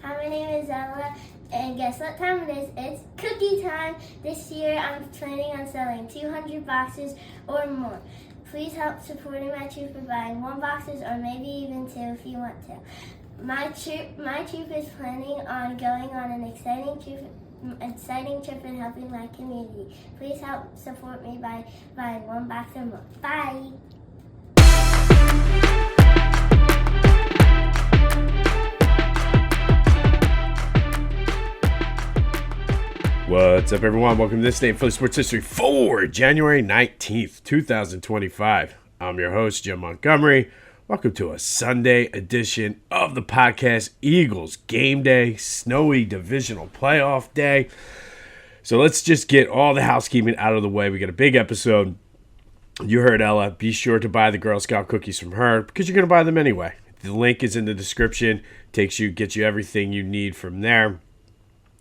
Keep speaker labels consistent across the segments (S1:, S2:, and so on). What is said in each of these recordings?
S1: Hi, my name is Ella, and guess what time it is? It's cookie time! This year, I'm planning on selling 200 boxes or more. Please help supporting my troop by buying 1 boxes or maybe even 2 if you want to. My troop is planning on going on an exciting trip and helping my community. Please help support me by buying 1 box or more. Bye!
S2: What's up, everyone? Welcome to This Day in Philly Sports History for January 19th, 2025. I'm your host, Jim Montgomery. Welcome to a Sunday edition of the podcast, Eagles Game Day, snowy divisional playoff day. So let's just get all the housekeeping out of the way. We got a big episode. You heard Ella. Be sure to buy the Girl Scout cookies from her because you're going to buy them anyway. The link is in the description. Gets you everything you need from there.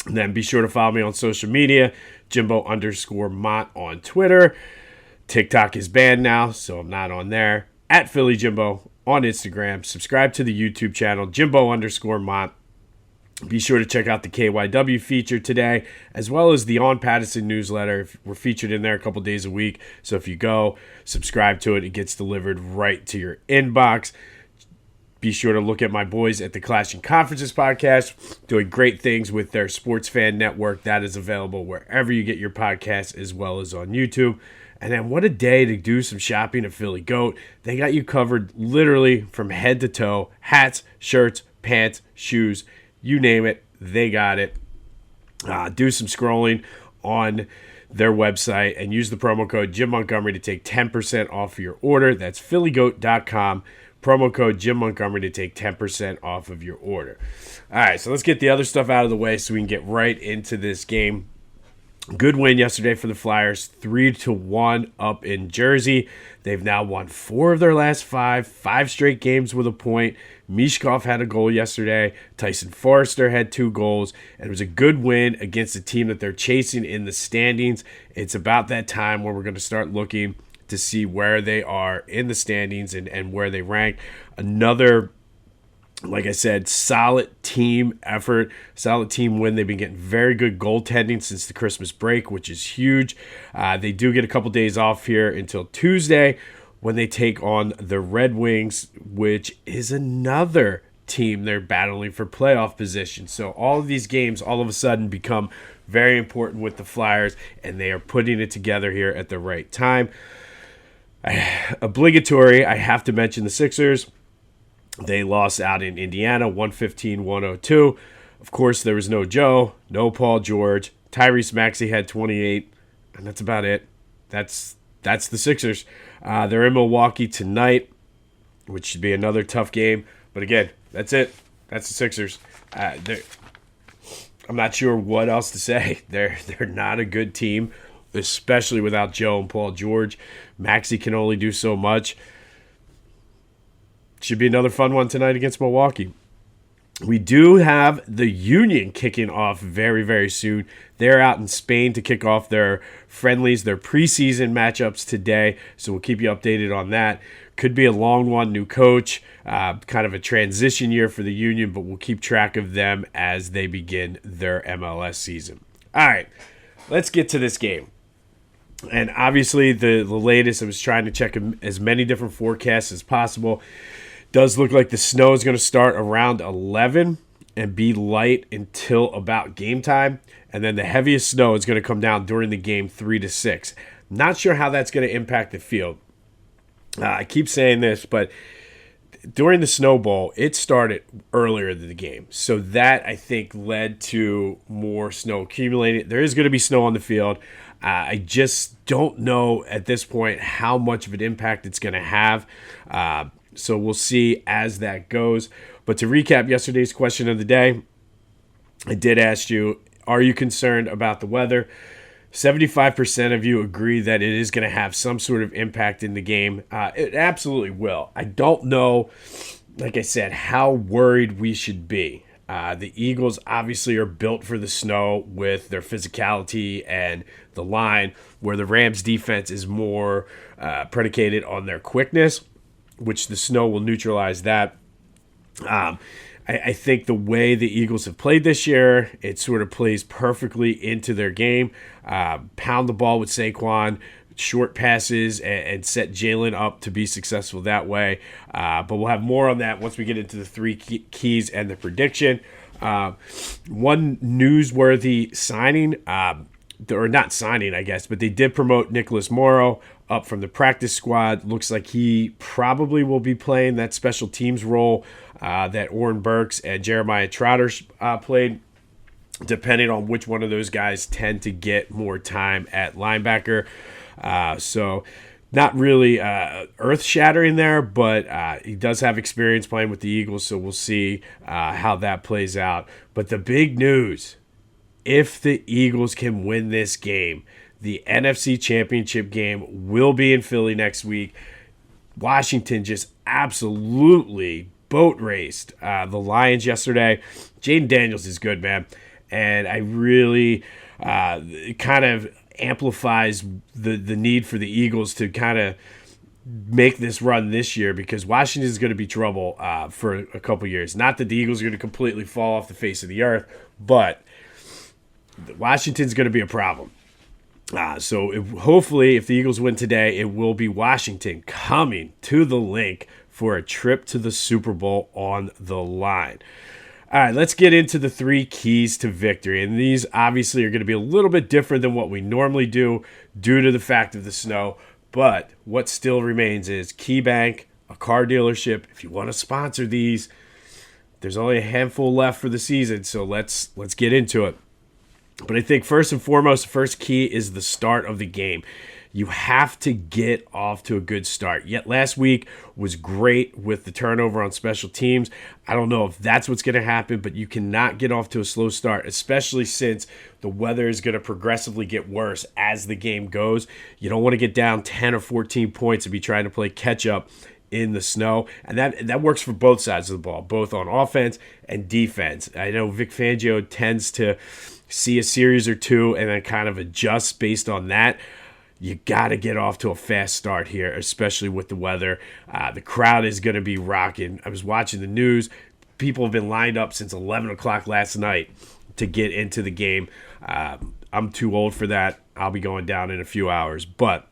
S2: And then be sure to follow me on social media, Jimbo_Mont on Twitter. TikTok is banned now, so I'm not on there. At Philly Jimbo on Instagram. Subscribe to the YouTube channel, Jimbo_Mont. Be sure to check out the KYW feature today, as well as the On Patterson newsletter. We're featured in there a couple days a week, so if you go, subscribe to it. It gets delivered right to your inbox. Be sure to look at my boys at the Clashing Conferences podcast, doing great things with their Sports Fan Network. That is available wherever you get your podcasts, as well as on YouTube. And then what a day to do some shopping at Philly Goat. They got you covered literally from head to toe. Hats, shirts, pants, shoes, you name it, they got it. Do some scrolling on their website and use the promo code Jim Montgomery to take 10% off your order. That's phillygoat.com. Promo code Jim Montgomery to take 10% off of your order. All right, so let's get the other stuff out of the way so we can get right into this game. Good win yesterday for the Flyers, 3-1 up in Jersey. They've now won 4 of their last 5 straight games with a point. Mishkov had a goal yesterday. Tyson Forrester had 2 goals. And it was a good win against a team that they're chasing in the standings. It's about that time where we're going to start looking to see where they are in the standings and where they rank. Another, like I said, solid team effort, solid team win. They've been getting very good goaltending since the Christmas break, which is huge. They do get a couple days off here until Tuesday when they take on the Red Wings, which is another team they're battling for playoff position. So all of these games all of a sudden become very important with the Flyers, and they are putting it together here at the right time. Obligatory, I have to mention the Sixers. They lost out in Indiana, 115-102. Of course, there was no Joe, no Paul George. Tyrese Maxey had 28, and that's about it. That's the Sixers. They're in Milwaukee tonight, which should be another tough game. But again, that's it. That's the Sixers. I'm not sure what else to say. They're not a good team, especially without Joe and Paul George. Maxey can only do so much. Should be another fun one tonight against Milwaukee. We do have the Union kicking off very, very soon. They're out in Spain to kick off their friendlies, their preseason matchups today. So we'll keep you updated on that. Could be a long one, new coach, kind of a transition year for the Union, but we'll keep track of them as they begin their MLS season. All right, let's get to this game. And obviously the latest, I was trying to check as many different forecasts as possible. Does look like the snow is going to start around 11 and be light until about game time. And then the heaviest snow is going to come down during the game 3 to 6. Not sure how that's going to impact the field. I keep saying this, but during the snowball, it started earlier than the game. So that, I think, led to more snow accumulating. There is going to be snow on the field. I just don't know at this point how much of an impact it's going to have. So we'll see as that goes. But to recap yesterday's question of the day, I did ask you, are you concerned about the weather? 75% of you agree that it is going to have some sort of impact in the game. It absolutely will. I don't know, like I said, how worried we should be. The Eagles obviously are built for the snow with their physicality and the line, where the Rams defense is more predicated on their quickness, which the snow will neutralize that. I think the way the Eagles have played this year, it sort of plays perfectly into their game. Pound the ball with Saquon, short passes, and set Jalen up to be successful that way. But we'll have more on that once we get into the three keys and the prediction. One newsworthy signing, or not signing, I guess, but they did promote Nicholas Morrow up from the practice squad. Looks like he probably will be playing that special teams role that Oren Burks and Jeremiah Trotter played, depending on which one of those guys tend to get more time at linebacker. So not really earth-shattering there, but he does have experience playing with the Eagles, so we'll see how that plays out. But the big news, if the Eagles can win this game, the NFC Championship game will be in Philly next week. Washington just absolutely boat raced the Lions yesterday. Jaden Daniels is good, man. And I really kind of amplifies the need for the Eagles to kind of make this run this year, because Washington is going to be trouble for a couple years. Not that the Eagles are going to completely fall off the face of the earth, but Washington's going to be a problem. Hopefully, if the Eagles win today, it will be Washington coming to the Link for a trip to the Super Bowl on the line. All right, let's get into the three keys to victory. And these obviously are going to be a little bit different than what we normally do due to the fact of the snow. But what still remains is KeyBank, a car dealership. If you want to sponsor these, there's only a handful left for the season, so let's get into it. But I think first and foremost, the first key is the start of the game. You have to get off to a good start. Yet last week was great with the turnover on special teams. I don't know if that's what's going to happen, but you cannot get off to a slow start, especially since the weather is going to progressively get worse as the game goes. You don't want to get down 10 or 14 points and be trying to play catch up in the snow. And that works for both sides of the ball, both on offense and defense. I know Vic Fangio tends to see a series or two and then kind of adjust based on that. You got to get off to a fast start here, especially with the weather. The crowd is going to be rocking. I was watching the news. People have been lined up since 11 o'clock last night to get into the game. I'm too old for that. I'll be going down in a few hours. But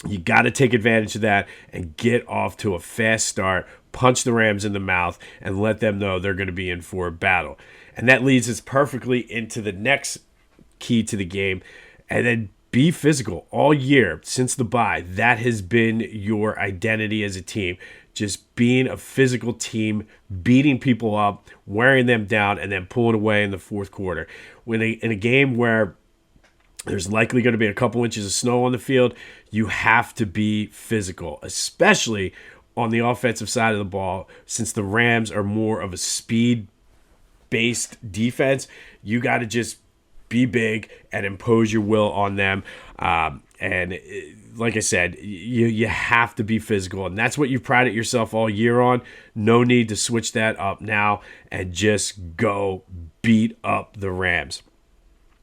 S2: you got to take advantage of that and get off to a fast start, punch the Rams in the mouth, and let them know they're going to be in for a battle. And that leads us perfectly into the next key to the game. And then be physical all year since the bye. That has been your identity as a team. Just being a physical team, beating people up, wearing them down, and then pulling away in the fourth quarter. In a game where there's likely going to be a couple inches of snow on the field, you have to be physical, especially on the offensive side of the ball. Since the Rams are more of a speed-based defense, you got to just be big and impose your will on them. And like I said, you have to be physical. And that's what you've prided yourself all year on. No need to switch that up now and just go beat up the Rams.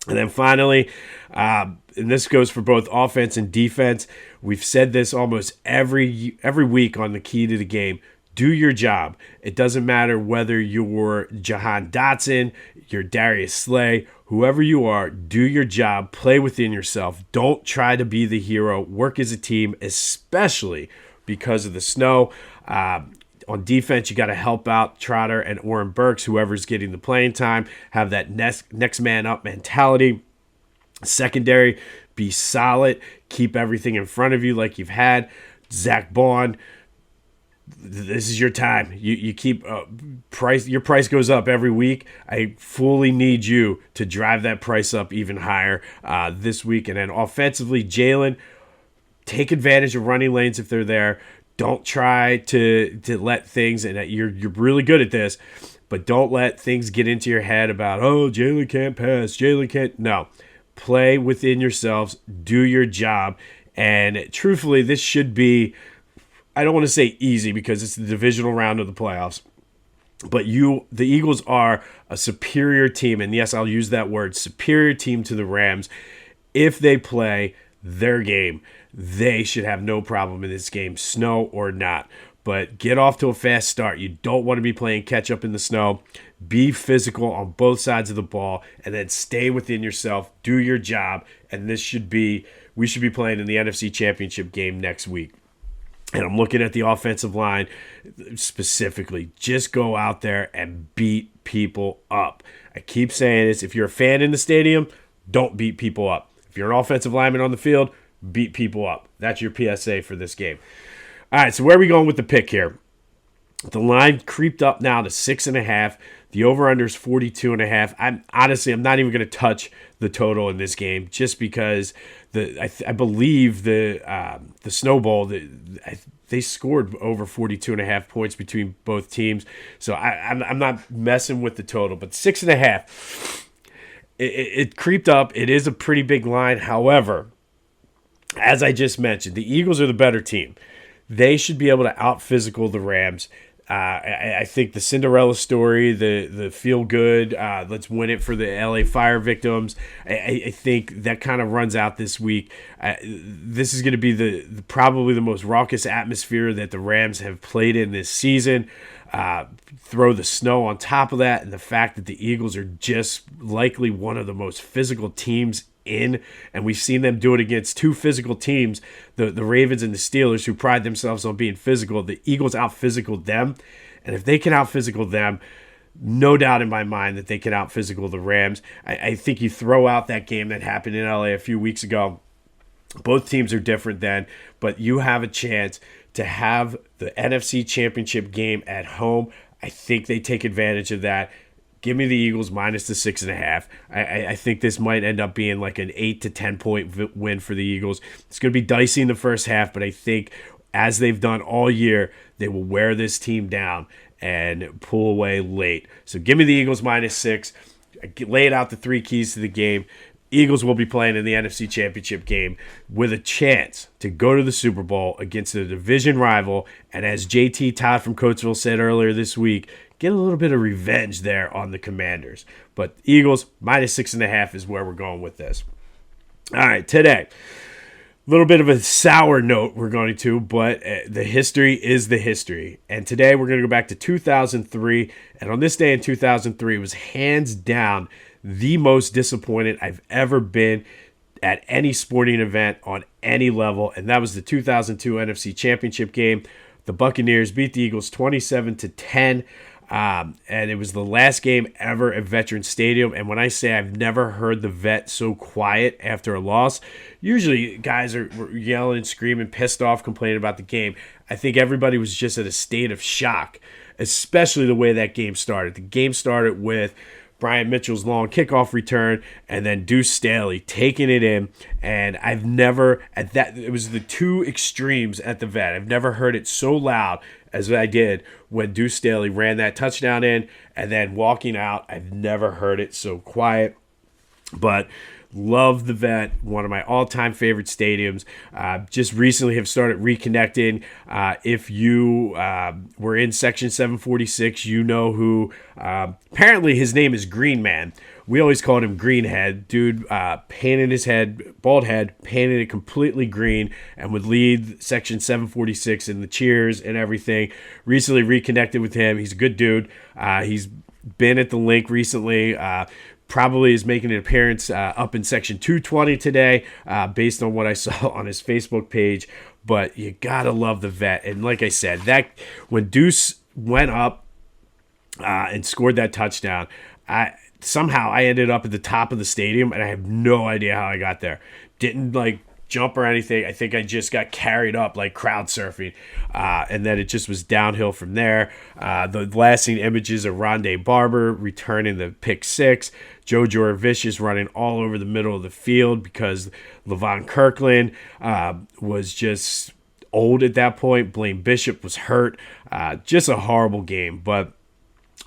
S2: And then finally, and this goes for both offense and defense, we've said this almost every week on the key to the game. Do your job. It doesn't matter whether you're Jahan Dotson, you're Darius Slay, whoever you are, do your job. Play within yourself. Don't try to be the hero. Work as a team, especially because of the snow. On defense, you got to help out Trotter and Oren Burks, whoever's getting the playing time. Have that next man up mentality. Secondary, be solid. Keep everything in front of you like you've had. Zach Bond, this is your time. You keep your price goes up every week. I fully need you to drive that price up even higher this week. And then offensively, Jalen, take advantage of running lanes if they're there. Don't try to let things, and you're really good at this, but don't let things get into your head about, oh, Jalen can't pass, Jalen can't. No, play within yourselves, do your job, and truthfully, this should be, I don't want to say easy because it's the divisional round of the playoffs, but the Eagles are a superior team, and yes, I'll use that word, superior team to the Rams. If they play their game, they should have no problem in this game, snow or not. but get off to a fast start. You don't want to be playing catch up in the snow. Be physical on both sides of the ball, and then stay within yourself. Do your job, and we should be playing in the NFC Championship game next week. And I'm looking at the offensive line specifically. Just go out there and beat people up. I keep saying this. If you're a fan in the stadium, don't beat people up. If you're an offensive lineman on the field, beat people up. That's your PSA for this game. All right, so where are we going with the pick here? The line creeped up now to 6.5. The over-under is 42.5. I'm not even going to touch the total in this game just because I believe the Snowball, they scored over 42.5 points between both teams. So I'm not messing with the total, but 6.5. It creeped up. It is a pretty big line. However, as I just mentioned, the Eagles are the better team. They should be able to out-physical the Rams. I think the Cinderella story, the feel-good, let's win it for the LA fire victims, I think that kind of runs out this week. This is going to be probably the most raucous atmosphere that the Rams have played in this season. Throw the snow on top of that, and the fact that the Eagles are just likely one of the most physical teams in, and we've seen them do it against two physical teams, the Ravens and the Steelers, who pride themselves on being physical. The Eagles out-physical them, and if they can out-physical them, no doubt in my mind that they can out-physical the Rams. I think you throw out that game that happened in LA a few weeks ago. Both teams are different then, but you have a chance to have the NFC Championship game at home. I think they take advantage of that. Give me the Eagles minus the 6.5. I think this might end up being like an 8 to 10 point win for the Eagles. It's going to be dicey in the first half, but I think as they've done all year, they will wear this team down and pull away late. So give me the Eagles minus 6. I laid out the three keys to the game. Eagles will be playing in the NFC Championship game with a chance to go to the Super Bowl against a division rival. And as JT Todd from Coatesville said earlier this week, get a little bit of revenge there on the Commanders. But Eagles minus 6.5 is where we're going with this. All right, today, a little bit of a sour note we're going to, but the history is the history. And today we're going to go back to 2003. And on this day in 2003, it was hands down the most disappointed I've ever been at any sporting event on any level, and that was the 2002 NFC Championship game. The Buccaneers beat the Eagles 27-10, and it was the last game ever at Veterans Stadium. And when I say I've never heard the vet so quiet after a loss, usually guys were yelling, screaming, pissed off, complaining about the game. I think everybody was just in a state of shock, especially the way that game started. The game started with Brian Mitchell's long kickoff return, and then Deuce Staley taking it in. And I've never, it was the two extremes at the vet. I've never heard it so loud as I did when Deuce Staley ran that touchdown in, and then walking out, I've never heard it so quiet. But love the vet, one of my all-time favorite stadiums. Just recently have started reconnecting. If you were in Section 746, you know who. Apparently his name is Green Man. We always called him Greenhead. Dude painted his head, bald head, painted it completely green, and would lead Section 746 in the cheers and everything. Recently reconnected with him. He's a good dude. He's been at the link recently. Probably is making an appearance up in Section 220 today based on what I saw on his Facebook page. But you got to love the vet. And like I said, that when Deuce went up and scored that touchdown, somehow I ended up at the top of the stadium, and I have no idea how I got there. Didn't jump or anything. I think I just got carried up like crowd surfing, and then it just was downhill from there. The lasting images of Rondé Barber returning the pick six, Joe Jurevicius running all over the middle of the field because Levon Kirkland was just old at that point. Blaine Bishop was hurt. Just a horrible game. But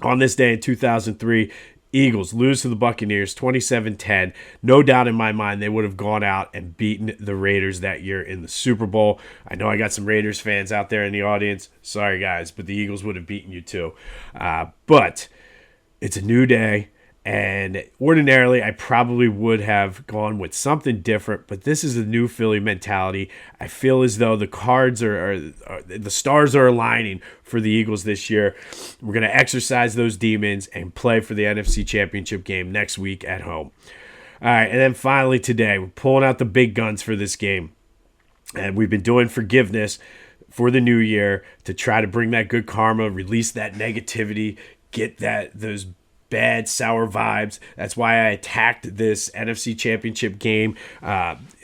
S2: on this day in 2003, Eagles lose to the Buccaneers 27-10. No doubt in my mind they would have gone out and beaten the Raiders that year in the Super Bowl. I know I got some Raiders fans out there in the audience. Sorry, guys, but the Eagles would have beaten you too. But it's a new day, And ordinarily, I probably would have gone with something different, but this is a new Philly mentality. I feel as though the cards the stars are aligning for the Eagles this year. We're going to exercise those demons and play for the NFC Championship game next week at home. All right, and then finally today, we're pulling out the big guns for this game. And we've been doing forgiveness for the new year to try to bring that good karma, release that negativity, get those bad, sour vibes. That's why I attacked this NFC Championship game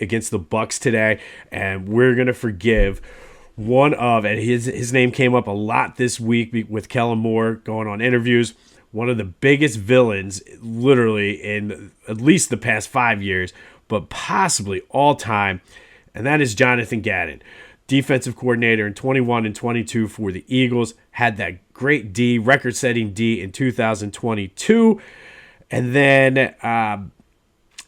S2: against the Bucs today. And we're going to forgive one of, and his name came up a lot this week with Kellen Moore going on interviews, one of the biggest villains literally in at least the past 5 years, but possibly all time, and that is Jonathon Gannon. Defensive coordinator in 21 and 22 for the Eagles, had that great D, record-setting D in 2022, and then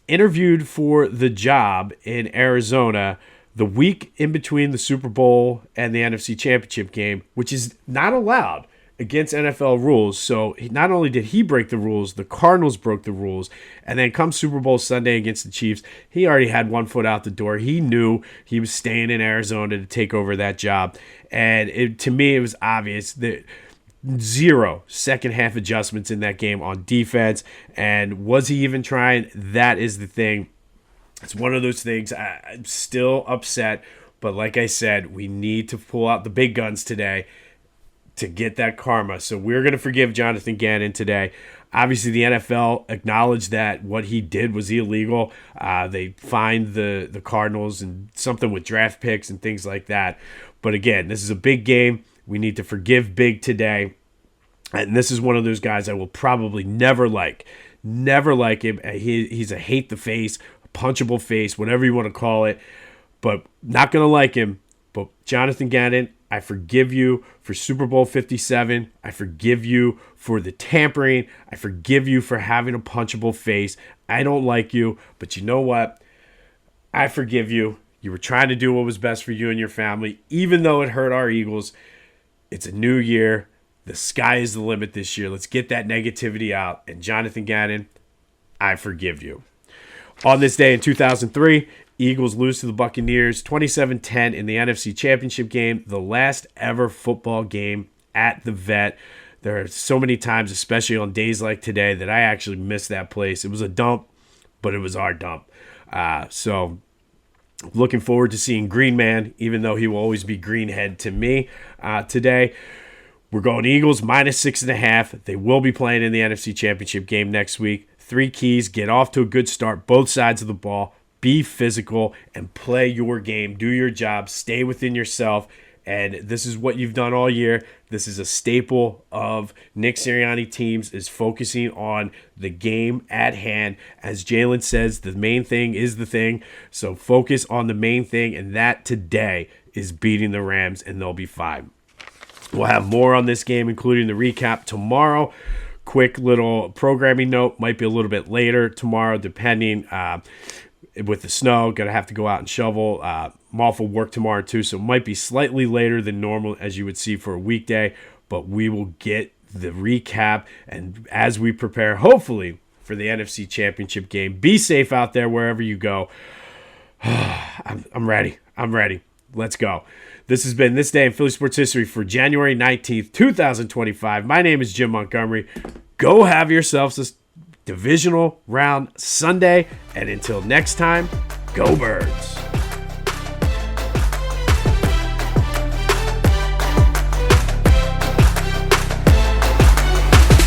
S2: interviewed for the job in Arizona the week in between the Super Bowl and the NFC Championship game, which is not allowed against NFL rules. So not only did he break the rules, the Cardinals broke the rules. And then come Super Bowl Sunday against the Chiefs, he already had one foot out the door. He knew he was staying in Arizona to take over that job. And to me, it was obvious that zero second half adjustments in that game on defense. And was he even trying? That is the thing. It's one of those things. I'm still upset. But like I said, we need to pull out the big guns today to get that karma. So we're going to forgive Jonathon Gannon today. Obviously, the NFL acknowledged that what he did was illegal. They fined the Cardinals and something with draft picks and things like that. But again, this is a big game. We need to forgive big today. And this is one of those guys I will probably never like. Never like him. He's a hate the face, a punchable face, whatever you want to call it. But not going to like him. But Jonathon Gannon, I forgive you for Super Bowl 57. I forgive you for the tampering. I forgive you for having a punchable face. I don't like you, but you know what? I forgive you. You were trying to do what was best for you and your family, even though it hurt our Eagles. It's a new year. The sky is the limit this year. Let's get that negativity out. And Jonathon Gannon, I forgive you. On this day in 2003, Eagles lose to the Buccaneers 27-10 in the NFC Championship game, the last ever football game at the Vet. There are so many times, especially on days like today, that I actually miss that place. It was a dump, but it was our dump. So looking forward to seeing Green Man, even though he will always be Greenhead to me today. We're going Eagles -6.5. They will be playing in the NFC Championship game next week. 3 keys: get off to a good start, both sides of the ball. Be physical and play your game. Do your job. Stay within yourself. And this is what you've done all year. This is a staple of Nick Sirianni teams, is focusing on the game at hand. As Jalen says, the main thing is the thing. So focus on the main thing, and that today is beating the Rams, and they'll be fine. We'll have more on this game, including the recap tomorrow. Quick little programming note, might be a little bit later tomorrow, depending. With the snow, going to have to go out and shovel. I'm off of work tomorrow too, so it might be slightly later than normal, as you would see for a weekday, but we will get the recap, and as we prepare, hopefully, for the NFC Championship game. Be safe out there wherever you go. I'm ready. Let's go. This has been This Day in Philly Sports History for January 19th, 2025. My name is Jim Montgomery. Go have yourselves a divisional round Sunday, and until next time, go Birds.